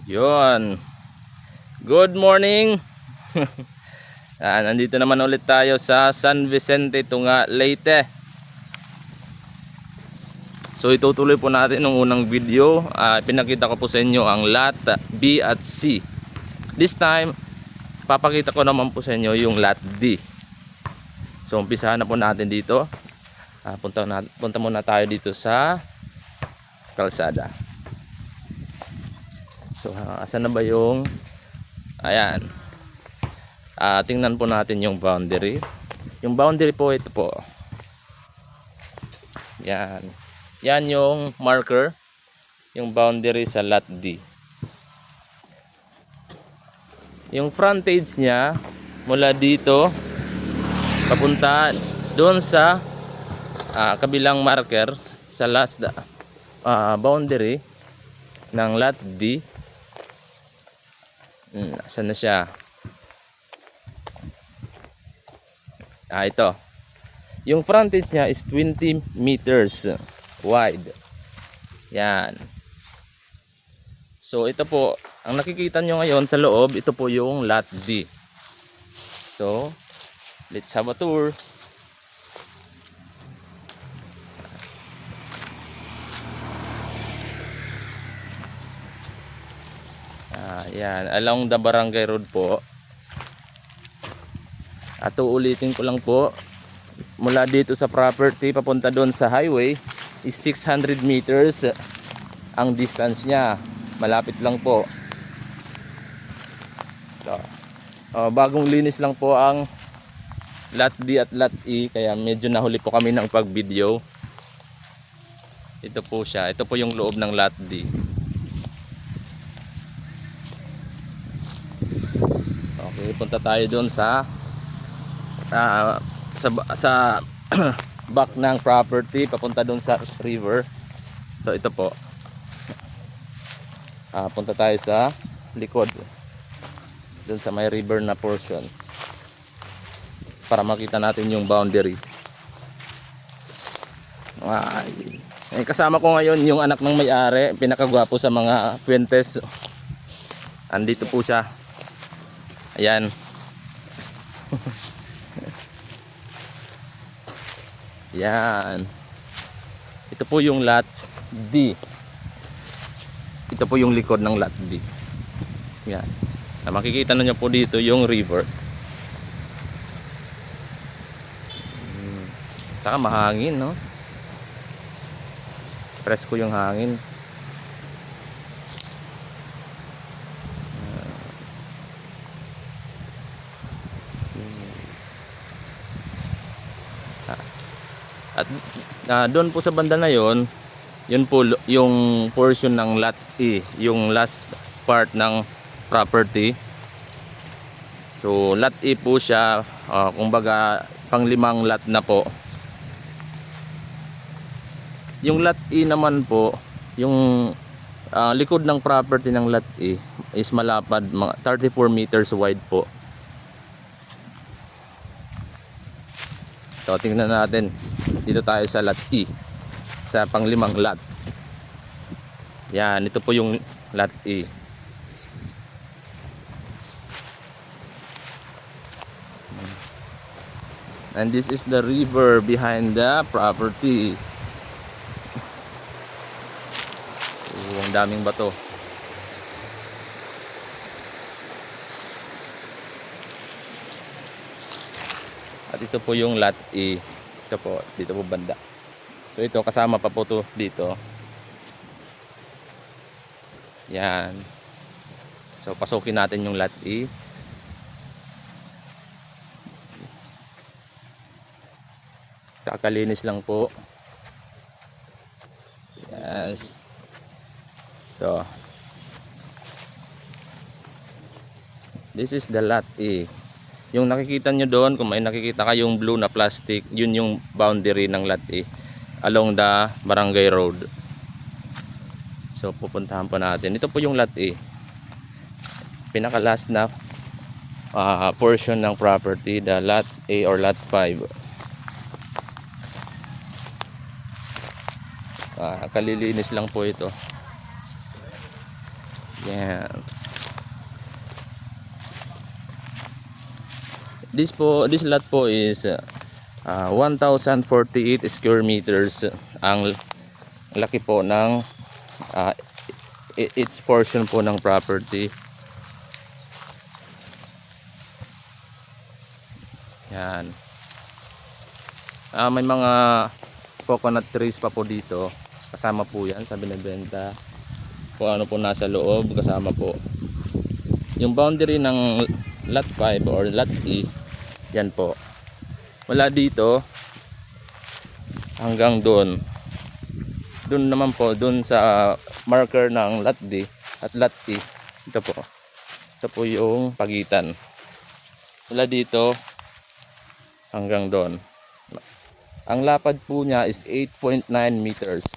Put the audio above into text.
Yun. Good morning. Nandito naman ulit tayo sa San Vicente, Tunga, Leyte. So itutuloy po natin nung unang video. Pinakita ko po sa inyo ang lot B at C. This time, papakita ko naman po sa inyo yung lot D. So umpisahan na po natin dito. Punta muna tayo dito sa kalsada. So asan na ba yung ayan. Tingnan po natin yung boundary. Yung boundary po, ito po. Yan. Yan yung marker, yung boundary sa lot D. Yung frontage niya mula dito papunta doon sa kabilang marker sa last boundary ng lot D. Saan na siya? Ito. Yung frontage niya is 20 meters wide. Yan. So ito po, ang nakikita nyo ngayon sa loob, ito po yung lot D. So, let's have a tour. Yan, along the barangay road po. At uulitin ko lang po, mula dito sa property papunta doon sa highway is 600 meters ang distance niya. Malapit lang po. So, bagong linis lang po ang lot D at lot E, kaya medyo nahuli po kami ng pag-video. Ito po siya. Ito po yung loob ng lot D. Okay, punta tayo doon sa back ng property papunta doon sa river. So ito po. Punta tayo sa likod doon sa may river na portion para makita natin yung boundary. Kasama ko ngayon yung anak ng may-ari, pinakagwapo sa mga puwentes. Andito po siya. Ayan. Yan. Ito po yung lot D. Ito po yung likod ng lot D. Yan. Makikita niyo po dito yung river. Saka mahangin, no? Presko yung hangin. At doon po sa banda na yon, yun po yung portion ng lot E, yung last part ng property. So lot E po siya, kumbaga panglimang lot na po. Yung lot E naman po, yung likod ng property ng lot E is malapad, mga 34 meters wide po. So tingnan natin. Dito tayo sa lot E, sa panglimang lot. Yan, ito po yung lot E. And this is the river behind the property. Ang daming bato. At ito po yung lot E. Ito po, dito po banda. So ito, kasama pa po to dito. Yan. So pasukin natin yung lot E. Kakalinis lang po. Yes. So this is the lot E. Yung nakikita nyo doon, kung may nakikita kayong blue na plastic, yun yung boundary ng lot E along the barangay road. So pupuntahan po natin. Ito po yung lot E, pinaka last na portion ng property, the lot A or lot 5. Kalilinis lang po ito. Yan. This lot po is 1,048 square meters. Ang laki po ng its portion po ng property. Yan. May mga coconut trees pa po dito. Kasama po yan sa binibenta. Kung ano po nasa loob, kasama po. Yung boundary ng lot 5 or lot E, yan po. Mula dito hanggang doon. Doon naman po, doon sa marker ng lot D at lot E. Ito po. Ito po yung pagitan. Mula dito hanggang doon. Ang lapad po niya is 8.9 meters.